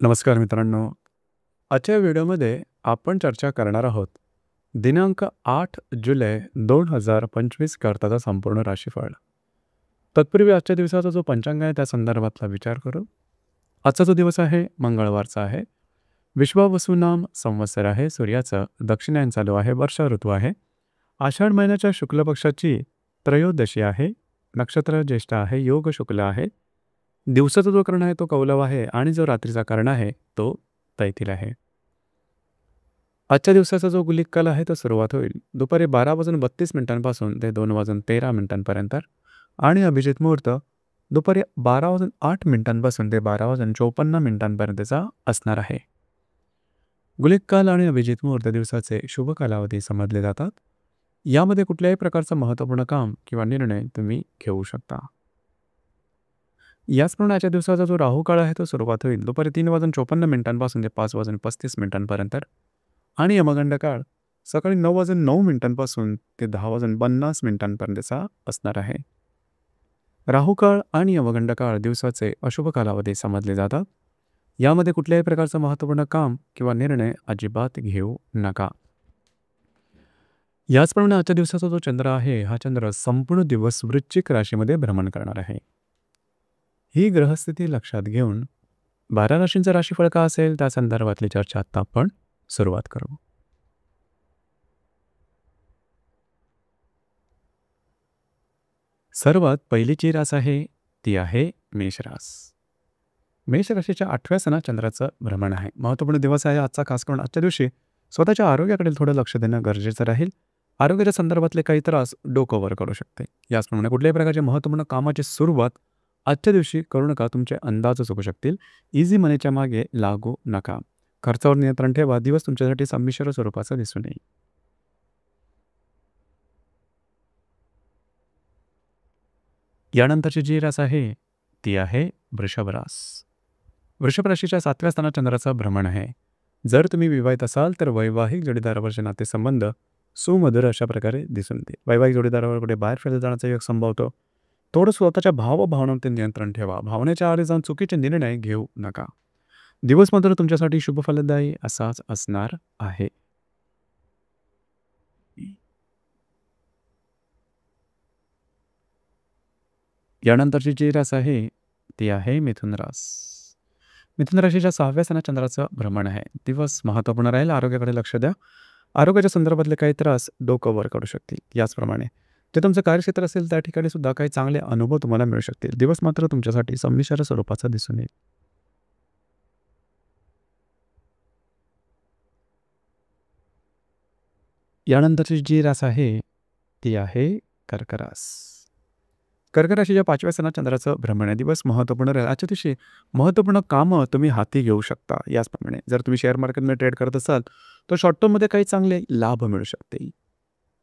नमस्कार मित्रांनो. आजच्या व्हिडिओमध्ये आपण चर्चा करणार आहोत दिनांक 8 जुलै 2025 करताचा संपूर्ण राशीफळ. तत्पूर्वी आजच्या दिवसाचा जो पंचांग आहे त्या संदर्भातला विचार करू. आजचा जो दिवस आहे मंगळवारचा आहे. विश्वावसुनाम संवत्सर आहे. सूर्याचं दक्षिणायन चालू आहे. वर्षा ऋतू आहे. आषाढ महिन्याच्या शुक्ल पक्षाची त्रयोदशी आहे. नक्षत्र ज्येष्ठ आहे. योग शुक्ल आहे. दिवसाचा जो कर्ण आहे तो कौलव आहे आणि जो रात्रीचा कर्ण आहे तो तैथिल आहे. आजच्या दिवसाचा जो गुलिक काल आहे तो सुरुवात होईल दुपारी 12:32 ते 2:13 आणि अभिजित मुहूर्त दुपारी 12:08 ते 12:54 असणार आहे. गुलिक काल आणि अभिजित मुहूर्त दिवसाचे शुभ कालावधी समजले जातात. यामध्ये कुठल्याही प्रकारचं महत्त्वपूर्ण काम किंवा निर्णय तुम्ही घेऊ शकता. याचप्रमाणे आजच्या दिवसाचा जो राहू काळ आहे तो सुरुवात होईल दुपारी 3:54 ते 5:35 आणि यमगंड काळ सकाळी 9:09 ते 10:50 असणार आहे. राहू काळ आणि यमगंड काळ दिवसाचे अशुभ कालावधी समजले जातात. यामध्ये कुठल्याही प्रकारचं महत्त्वपूर्ण काम किंवा निर्णय अजिबात घेऊ नका. याचप्रमाणे आजच्या दिवसाचा जो चंद्र आहे हा चंद्र संपूर्ण दिवस वृश्चिक राशीमध्ये भ्रमण करणार आहे. ही ग्रहस्थिती लक्षात घेऊन 12 राशींचं राशीफळ का असेल त्या संदर्भातली चर्चा आता आपण सुरुवात करू. सर्वात पहिलीची रास आहे ती आहे मेष रास. मेष राशीच्या 8व्या सणात चंद्राचं भ्रमण आहे. महत्त्वपूर्ण दिवस आहे आजचा. खास करून आजच्या दिवशी स्वतःच्या आरोग्याकडे थोडं लक्ष देणं गरजेचं राहील. आरोग्याच्या संदर्भातले काही त्रास डोकं वर करू शकते. याचप्रमाणे कुठल्याही प्रकारच्या महत्त्वपूर्ण कामाची सुरुवात आजच्या दिवशी करू नका. तुमचे अंदाज चुकू शकतील. इझी मनीच्या मागे लागू नका. खर्चावर नियंत्रण ठेवा. दिवस तुमच्यासाठी संमिश्र स्वरूपाचा दिसून येईल. यानंतरची जी रास आहे ती आहे वृषभ रास. वृषभ राशीच्या 7व्या स्थानात चंद्राचं भ्रमण आहे. जर तुम्ही विवाहित असाल तर वैवाहिक जोडीदारावरचे नातेसंबंध सुमधुर अशा प्रकारे दिसून येतील. वैवाहिक जोडीदारावर कुठे बाहेर फिरत जाण्याचा योग संभवतो. थोडं स्वतःच्या भावभावनांवर नियंत्रण ठेवा. भावनेच्या आहारी जाऊन चुकीचे निर्णय घेऊ नका. दिवस मात्र तुमच्यासाठी शुभ फलदायी असाच असणार आहे. यानंतरची जी रास आहे ती आहे मिथुन रास. मिथुन राशीच्या 6व्या स्थानात चंद्राचं भ्रमण आहे. दिवस महत्त्वपूर्ण राहील. आरोग्याकडे लक्ष द्या. आरोग्याच्या संदर्भातले काही त्रास डोकं वर करू शकतील. याचप्रमाणे जे तुमचं कार्यक्षेत्र असेल त्या ठिकाणी सुद्धा काही चांगले अनुभव तुम्हाला मिळू शकतील. दिवस मात्र तुमच्यासाठी संमिश्र स्वरूपाचा दिसून येईल. यानंतरची जी रास आहे ती आहे कर्क रास. कर्क राशीच्या 5व्या स्थानात चंद्राचं भ्रमण आहे. दिवस महत्त्वपूर्ण राहील. आजच्या दिवशी महत्त्वपूर्ण कामं तुम्ही हाती घेऊ शकता. याचप्रमाणे जर तुम्ही शेअर मार्केटमध्ये ट्रेड करत असाल तर शॉर्ट टर्ममध्ये काही चांगले लाभ मिळू शकते.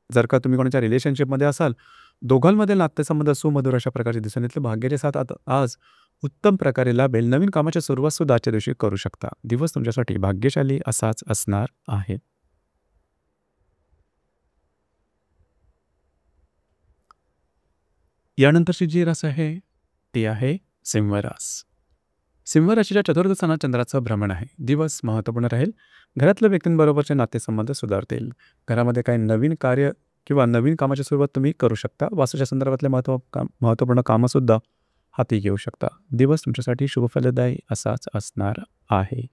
जर का तुम्ही कोणाच्या रिलेशनशिपमध्ये असाल दोघांमध्ये नातेसंबंध सुमधुर अशा प्रकारचे दिसून येतील. भाग्याचे साथ आज उत्तम प्रकारे लाभेल. नवीन कामाची सुरुवात सुद्धा आजच्या दिवशी करू शकता. दिवस तुमच्यासाठी भाग्यशाली असाच असणार आहे. यानंतरची जी रास आहे ती आहे सिंह रास. सिंह राशीच्या 4थ्या स्थानात चंद्राचं भ्रमण आहे. दिवस महत्त्वपूर्ण राहील. घरातल्या व्यक्तींबरोबरचे नातेसंबंध सुधारतील. घरामध्ये काही नवीन कार्य किंवा नवीन कामाची सुरुवात तुम्ही करू शकता. वास्तूच्या संदर्भातले महत्त्वपूर्ण कामंसुद्धा हाती घेऊ शकता. दिवस तुमच्यासाठी शुभ फलदायी असाच असणार आहे.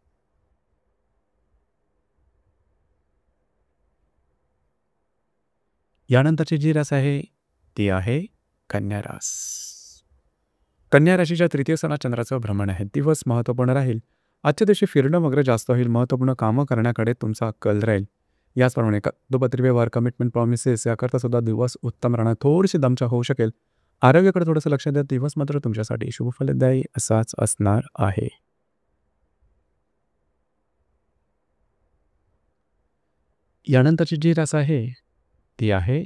यानंतरची जी रास आहे ती आहे कन्या रास. कन्या राशीच्या 3य स्थानात चंद्राचं भ्रमण आहे. दिवस महत्त्वपूर्ण राहील. आजच्या दिवशी फिरणं वगैरे जास्त होईल. महत्त्वपूर्ण कामं करण्याकडे तुमचा कल राहील. याचप्रमाणे कागदोपत्री व्यवहार, कमिटमेंट, प्रॉमिसेस याकरता सुद्धा दिवस उत्तम राहणार. थोडीशी दमछाक होऊ शकेल. आरोग्याकडे थोडंसं लक्ष द्या. दिवस मात्र तुमच्यासाठी शुभ फलदायी असाच असणार आहे. यानंतरची जी रास आहे ती आहे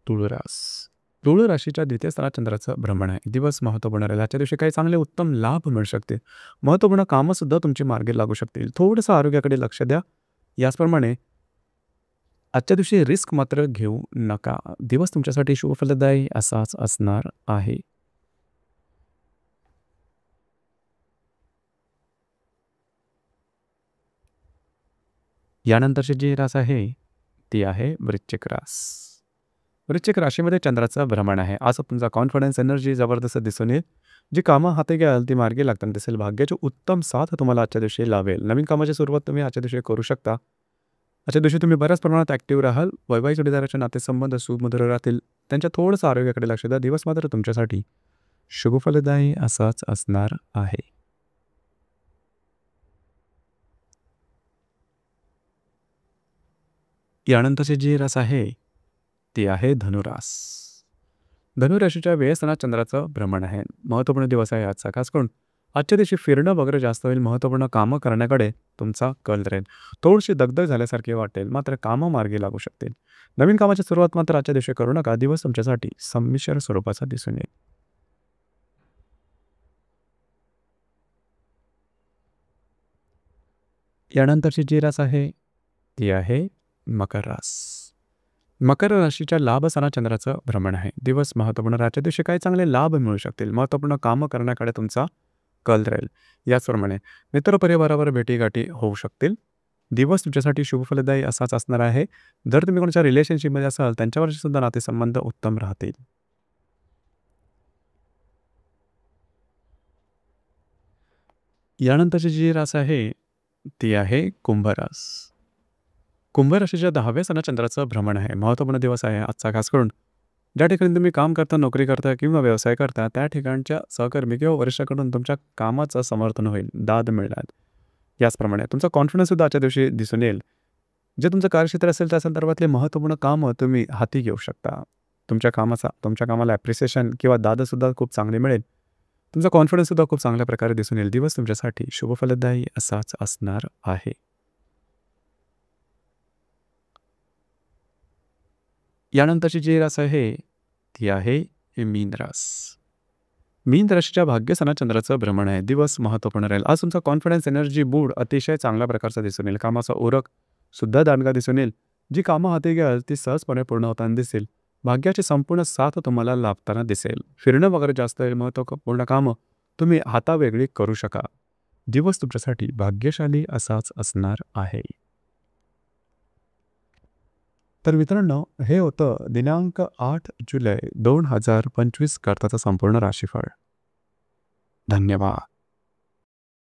तुळ रास. तुळ राशीच्या 2य स्थानात चंद्राचं भ्रमण आहे. दिवस महत्त्वपूर्ण राहील. आजच्या दिवशी काही चांगले उत्तम लाभ मिळू शकतील. महत्त्वपूर्ण कामंसुद्धा तुमची मार्गी लागू शकतील. थोडंसं आरोग्याकडे लक्ष द्या. याचप्रमाणे आजच्या दिवशी रिस्क मात्र घेऊ नका. दिवस तुमच्यासाठी शुभ फलदायी असाच असणार आहे. यानंतरची जी रास आहे ती आहे वृश्चिक रास. वृश्चिक राशीमध्ये चंद्राचं भ्रमण आहे. आज तुमचा कॉन्फिडन्स, एनर्जी जबरदस्त दिसून येईल. जी कामं हाती घ्याल ती मार्गी लागताना दिसेल. भाग्याची उत्तम साथ तुम्हाला आजच्या दिवशी लाभेल. नवीन कामाची सुरुवात तुम्ही आजच्या दिवशी करू शकता. आजच्या दिवशी तुम्ही बऱ्याच प्रमाणात ॲक्टिव्ह राहाल. वैवाहिक जोडीदाराचे नातेसंबंध सुमधुर राहतील. त्यांच्या थोडंसं आरोग्याकडे लक्ष द्या. दिवस मात्र तुमच्यासाठी शुभफलदायी असाच असणार आहे. यानंतरची जी रास आहे ती आहे धनुरास. धनुराशीच्या व्ययस्थानात चंद्राचं भ्रमण आहे. महत्त्वपूर्ण दिवस आहे आजचा. खास करून आजच्या दिवशी फिरणं वगैरे जास्त होईल. महत्त्वपूर्ण कामं करण्याकडे तुमचा कल राहील. थोडीशी दगदग झाल्यासारखी वाटेल, मात्र कामं मार्गी लागू शकतील. नवीन कामाची सुरुवात मात्र आजच्या दिवशी करू नका. दिवस तुमच्यासाठी संमिश्र स्वरूपाचा दिसून येईल. यानंतरची जी रास आहे ती आहे मकर रास. मकर राशीच्या लाभस्थानात चंद्राचं भ्रमण आहे. दिवस महत्त्वपूर्ण. आजच्या दिवशी काही चांगले लाभ मिळू शकतील. महत्त्वपूर्ण कामं करण्याकडे तुमचा कल राहील. याचप्रमाणे मित्रपरिवारावर भेटीगाठी होऊ शकतील. दिवस तुमच्यासाठी शुभफलदायी असाच असणार आहे. जर तुम्ही कोणाच्या रिलेशनशिपमध्ये असाल त्यांच्यावरचे सुद्धा नातेसंबंध उत्तम राहतील. यानंतरची जी रास आहे ती आहे कुंभ रास. कुंभ राशीच्या 10व्या स्थानात चंद्राचं भ्रमण आहे. महत्त्वपूर्ण दिवस आहे आजचा. खास करून ज्या ठिकाणी तुम्ही काम करता, नोकरी करता किंवा व्यवसाय करता त्या ठिकाणच्या सहकर्मी किंवा वरिष्ठाकडून तुमच्या कामाचं समर्थन होईल, दाद मिळणार. याचप्रमाणे तुमचा कॉन्फिडन्ससुद्धा आजच्या दिवशी दिसून येईल. जे तुमचं कार्यक्षेत्र असेल त्या संदर्भातले महत्त्वपूर्ण कामं तुम्ही हाती घेऊ शकता. तुमच्या कामाला ॲप्रिसिएशन किंवा दादसुद्धा खूप चांगली मिळेल. तुमचा कॉन्फिडन्ससुद्धा खूप चांगल्या प्रकारे दिसून येईल. दिवस तुमच्यासाठी शुभफलदायी असाच असणार आहे. यानंतरची जी रास आहे ती आहे मीन रास. मीन राशीच्या भाग्यस्थानात चंद्राचं भ्रमण आहे. दिवस महत्त्वपूर्ण राहील. आज तुमचा कॉन्फिडन्स, एनर्जी, मूड अतिशय चांगल्या प्रकारचा दिसून येईल. कामाचा ओरख सुद्धा दांडगा दिसून येईल. जी कामं हाती घ्याल ती सहजपणे पूर्ण होताना दिसेल. भाग्याची संपूर्ण साथ तुम्हाला लाभताना दिसेल. फिरणं वगैरे जास्त होईल. महत्त्वपूर्ण कामं तुम्ही हातावेगळी करू शका. दिवस तुमच्यासाठी भाग्यशाली असाच असणार आहे. तर मित्रांनो, हे होतं दिनांक 8 जुलै 2025 करताचं संपूर्ण राशीफळ. धन्यवाद.